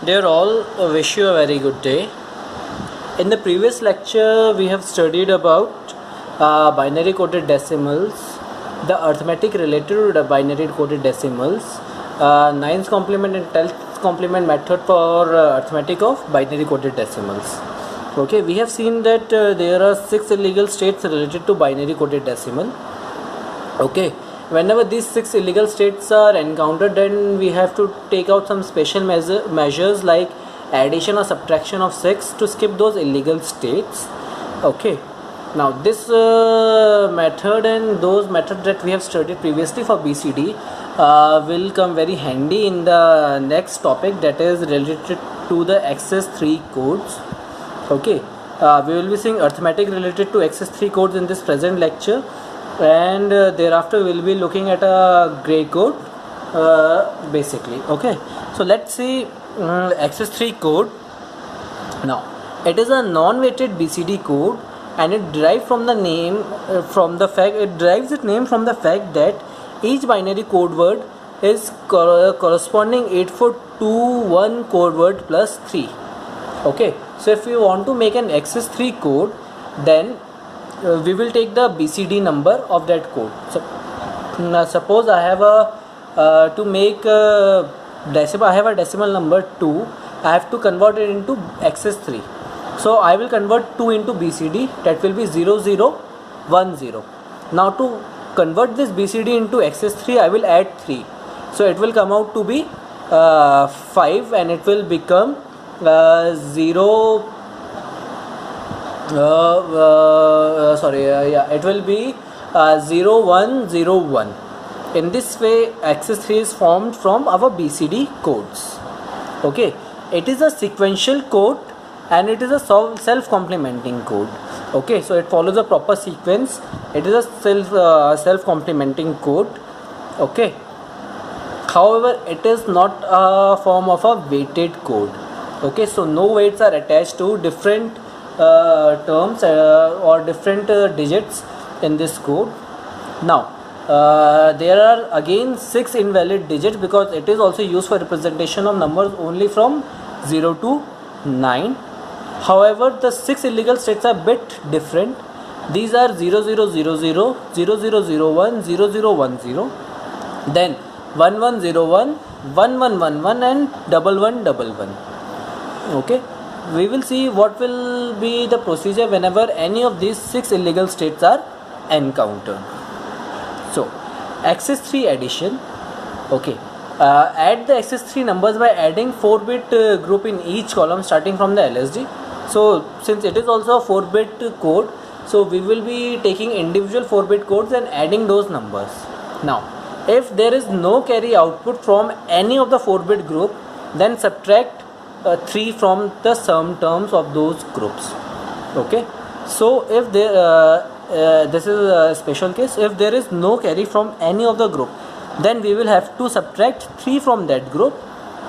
Dear all, wish you a very good day. In the previous lecture, we have studied about binary coded decimals, the arithmetic related to the binary coded decimals, 9th complement and 10th complement method for arithmetic of binary coded decimals. Okay, we have seen that there are 6 illegal states related to binary coded decimal. Okay, whenever these 6 illegal states are encountered, then we have to take out some special measures like addition or subtraction of 6 to skip those illegal states. Okay, now this method and those methods that we have studied previously for BCD will come very handy in the next topic, that is related to the XS3 codes. Okay, we will be seeing arithmetic related to XS3 codes in this present lecture, and thereafter we will be looking at a gray code basically. Okay, so let's see XS3 code. Now it is a non-weighted BCD code, and it derives from the name from the fact that each binary code word is corresponding 8421 code word plus 3. Okay, so if you want to make an XS3 code, then we will take the BCD number of that code. So suppose I have a decimal number 2. I have to convert it into XS3. So I will convert 2 into BCD, that will be 0010. Now to convert this BCD into XS3, I will add 3. So it will come out to be 5, and it will become it will be 0101. In this way, XS3 is formed from our BCD codes. Okay, it is a sequential code and it is a self-complementing code. Okay, so it follows a proper sequence. It is a self-complementing code. Okay, however, it is not a form of a weighted code. Okay, so no weights are attached to different terms or different digits in this code. Now there are again 6 invalid digits, because it is also used for representation of numbers only from 0 to 9. However, the 6 illegal states are a bit different. These are 0000, 0001, 0010, then 1101, 1111 and 1111. Okay, we will see what will be the procedure whenever any of these 6 illegal states are encountered. So XS3 addition. Okay, add the XS3 numbers by adding 4-bit group in each column starting from the LSD. So since it is also a 4-bit code, so we will be taking individual 4-bit codes and adding those numbers. Now if there is no carry output from any of the 4-bit group, then subtract 3 from the sum terms of those groups. Okay, so if there this is a special case. If there is no carry from any of the group, then we will have to subtract 3 from that group.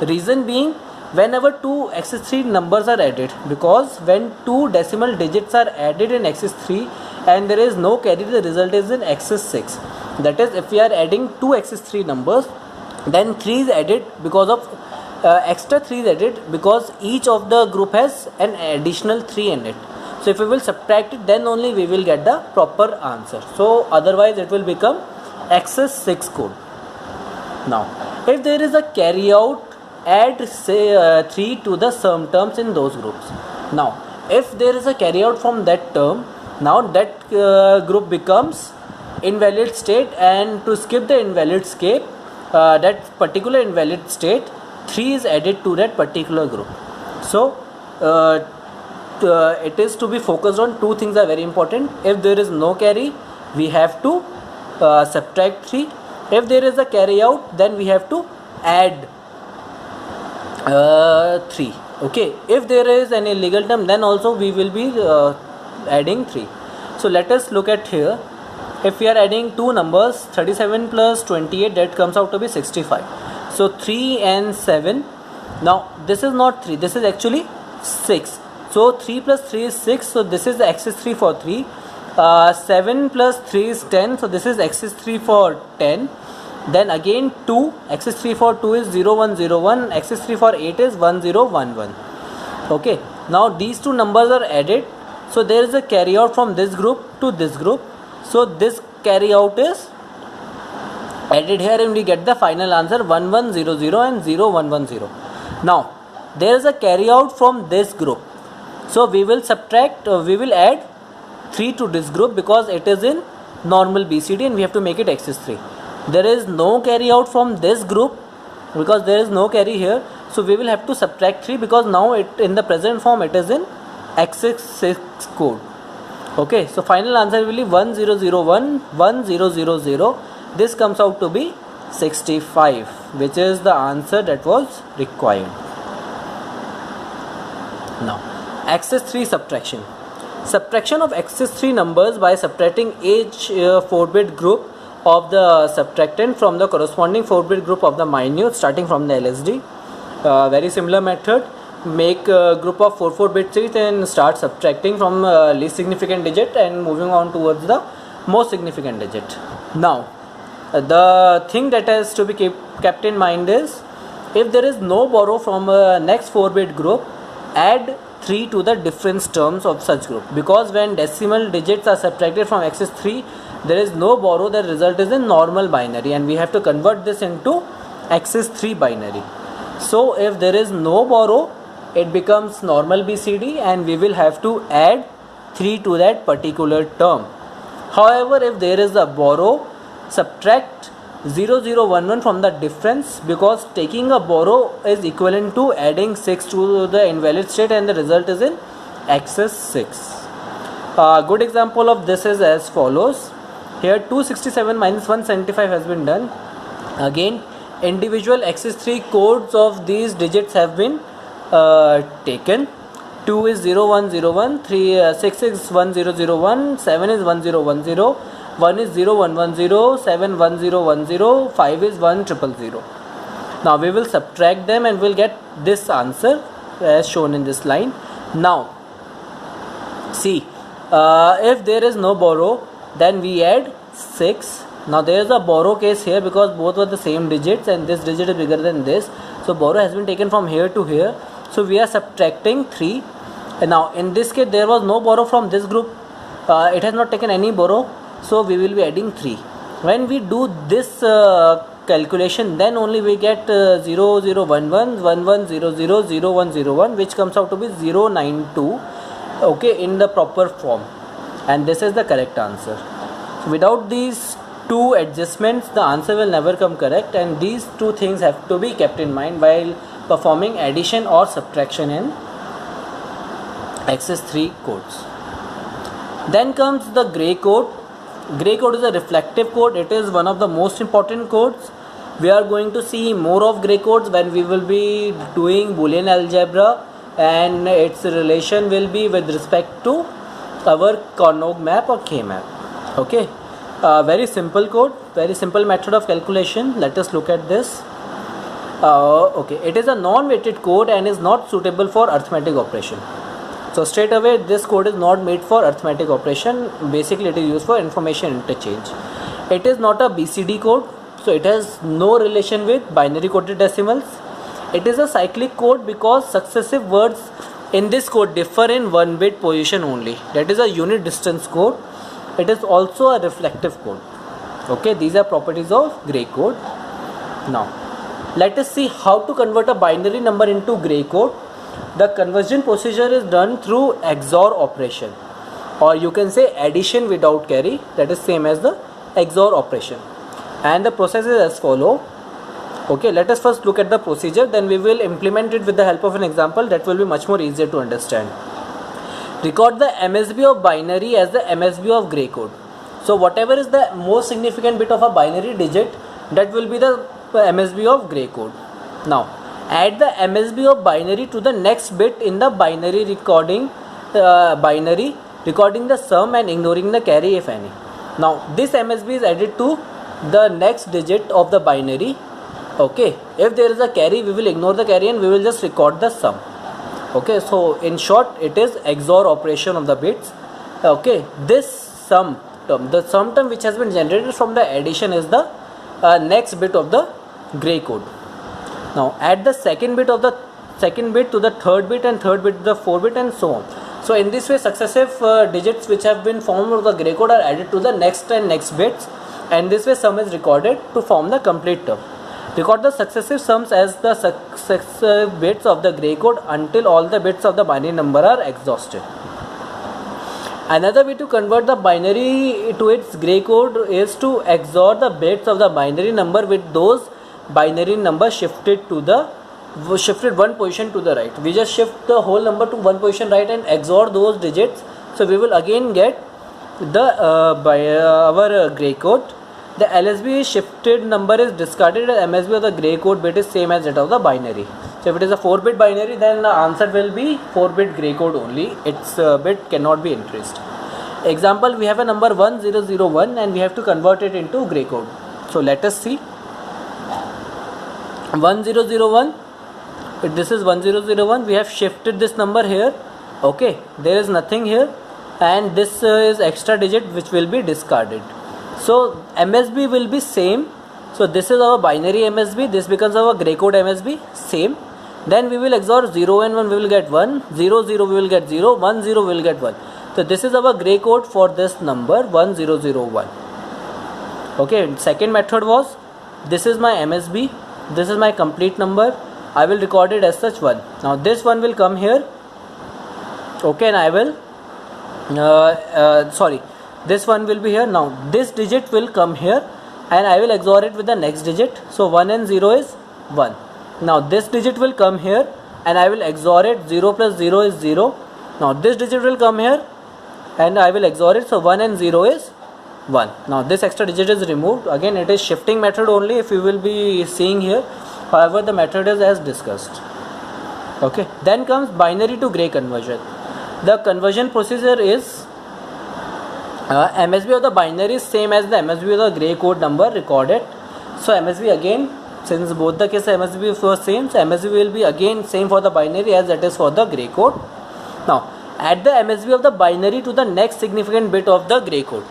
Reason being, whenever 2 XS3 numbers are added, because when 2 decimal digits are added in XS3 and there is no carry, the result is in XS6. That is, if we are adding 2 XS3 numbers, then 3 is added because of extra 3 is added because each of the group has an additional 3 in it. So if we will subtract it, then only we will get the proper answer. So otherwise it will become XS6 code. Now if there is a carry out, add say 3 to the sum terms in those groups. Now if there is a carry out from that term, now that group becomes invalid state, and to skip the invalid state, that particular invalid state, 3 is added to that particular group. So it is to be focused on 2 things are very important. If there is no carry, we have to subtract 3. If there is a carry out, then we have to add 3. Okay, if there is any legal term, then also we will be adding 3. So let us look at here. If we are adding 2 numbers, 37 plus 28, that comes out to be 65. So 3 and 7. Now this is not 3, this is actually 6. So 3 plus 3 is 6. So this is the XS3 for 3. 7 plus 3 is 10. So this is XS3 for 10. then again 2, access 3 for 2 is 0 1 0 1, access 3 for 8 is 1 0 1 1. Okay, now these two numbers are added, so there is a carry out from this group to this group, so this carry out is added here and we get the final answer 1 1 0 0 and 0 1 1 0. Now there is a carry out from this group, so we will subtract, we will add 3 to this group because it is in normal BCD and we have to make it access 3. There is no carry out from this group because there is no carry here, so we will have to subtract 3 because now it in the present form it is in access 6 code. Okay, so final answer will be 1001 1000. This comes out to be 65, which is the answer that was required. Now access 3 subtraction. Subtraction of access 3 numbers by subtracting each 4-bit group of the subtractant from the corresponding 4-bit group of the minute starting from the LSD. Very similar method. Make a group of 4 bit digits and start subtracting from least significant digit and moving on towards the most significant digit. Now the thing that has to be kept in mind is, if there is no borrow from a next 4-bit group, add 3 to the difference terms of such group, because when decimal digits are subtracted from access 3, there is no borrow, the result is in normal binary and we have to convert this into access 3 binary. So if there is no borrow, it becomes normal BCD and we will have to add 3 to that particular term. However, if there is a borrow, subtract 0011 from the difference, because taking a borrow is equivalent to adding 6 to the invalid state and the result is in access 6. A good example of this is as follows. Here 267 minus 175 has been done. Again, individual access 3 codes of these digits have been taken. 2 is 0101, 6 is 1001, 7 is 1010, 1 is 0110, 7 1010, 5 is 1000. Now we will subtract them and we'll get this answer as shown in this line. Now see, if there is no borrow, then we add 6. Now there is a borrow case here because both were the same digits and this digit is bigger than this, so borrow has been taken from here to here, so we are subtracting 3. And now in this case there was no borrow from this group, it has not taken any borrow, so we will be adding 3. When we do this calculation, then only we get 0011, 1100, 0101, which comes out to be 092, okay, in the proper form, and this is the correct answer. Without these two adjustments, the answer will never come correct, and these two things have to be kept in mind while performing addition or subtraction in access 3 codes. Then comes the gray code. Gray code is a reflective code. It is one of the most important codes. We are going to see more of gray codes when we will be doing Boolean algebra, and its relation will be with respect to our Carnot map or K map. Okay, very simple code, very simple method of calculation. Let us look at this. Okay, it is a non-weighted code and is not suitable for arithmetic operation. So straight away this code is not made for arithmetic operation. Basically it is used for information interchange. It is not a BCD code, so it has no relation with binary coded decimals. It is a cyclic code because successive words in this code differ in 1-bit position only. That is a unit distance code. It is also a reflective code. Okay, these are properties of gray code. Now let us see how to convert a binary number into gray code. The conversion procedure is done through XOR operation, or you can say addition without carry, that is same as the XOR operation, and the process is as follow. Okay, let us first look at the procedure, then we will implement it with the help of an example that will be much more easier to understand. Record the MSB of binary as the MSB of gray code. So whatever is the most significant bit of a binary digit, that will be the MSB of gray code. Now add the MSB of binary to the next bit in the binary recording the sum and ignoring the carry if any. Now this MSB is added to the next digit of the binary. Okay, if there is a carry, we will ignore the carry and we will just record the sum. Okay, so in short it is XOR operation of the bits. Okay, this sum term, the sum term which has been generated from the addition, is the next bit of the gray code. Now add the second bit to the third bit, and third bit to the fourth bit, and so on. So in this way, successive digits which have been formed of the gray code are added to the next and next bits, and this way sum is recorded to form the complete term. Record the successive sums as the successive bits of the gray code until all the bits of the binary number are exhausted. Another way to convert the binary to its gray code is to XOR the bits of the binary number with those binary number shifted one position to the right. We just shift the whole number to one position right and XOR those digits. So we will again get our gray code. The LSB shifted number is discarded, and MSB of the gray code bit is same as that of the binary. So if it is a 4-bit binary, then the answer will be 4-bit gray code only. Its bit cannot be increased. Example, we have a number 1001 and we have to convert it into gray code. So let us see. 1001, this is 1001. We have shifted this number here. Okay, there is nothing here, and this is extra digit which will be discarded. So MSB will be same. So this is our binary MSB, this becomes our gray code MSB, same. Then we will XOR 0 and 1, we will get 1, 0 0 we will get 0, 1 0 we will get 1. So this is our gray code for this number 1001. Okay, second method was, this is my MSB, this is my complete number, I will record it as such 1. Now this one will come here. Okay, and I will this one will be here. Now this digit will come here and I will XOR it with the next digit. So 1 and 0 is 1. Now this digit will come here and I will XOR it. 0 plus 0 is 0. Now this digit will come here and I will XOR it. So 1 and 0 is 1. Now this extra digit is removed. Again, it is shifting method only if you will be seeing here. However, the method is as discussed. Okay. Then comes binary to gray conversion. The conversion procedure is MSB of the binary is same as the MSB of the gray code number recorded. So MSB again, since both the cases MSB were same, so MSB will be again same for the binary as that is for the gray code. Now add the MSB of the binary to the next significant bit of the gray code.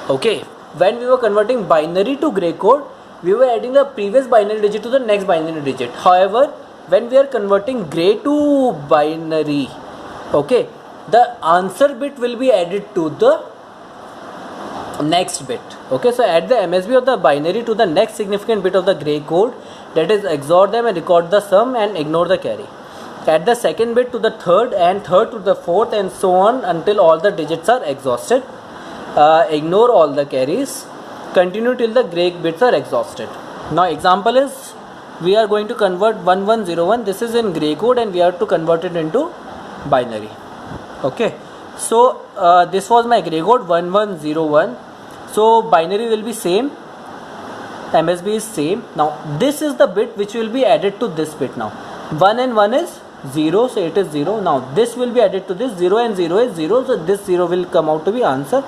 Okay, when we were converting binary to gray code, we were adding the previous binary digit to the next binary digit. However, when we are converting gray to binary, okay, the answer bit will be added to the next bit. Okay, so add the MSB of the binary to the next significant bit of the gray code, that is XOR them and record the sum and ignore the carry. Add the second bit to the third and third to the fourth and so on until all the digits are exhausted. Ignore all the carries. Continue till the gray bits are exhausted. Now example is, we are going to convert 1101. This is in gray code and we have to convert it into binary. Okay, so this was my gray code 1101. So binary will be same, MSB is same. Now this is the bit which will be added to this bit. Now 1 and 1 is 0, so it is 0. Now this will be added to this. 0 and 0 is 0, so this 0 will come out to be answer.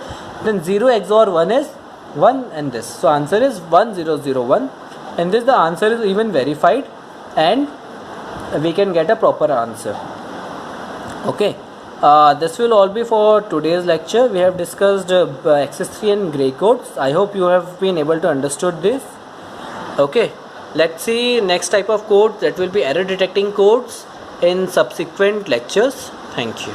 Then 0 XOR 1 is 1 and this. So answer is 1001, and this the answer is even verified and we can get a proper answer. Okay. This will all be for today's lecture. We have discussed XS3 and gray codes. I hope you have been able to understood this. Okay, let's see next type of code, that will be error detecting codes in subsequent lectures. Thank you.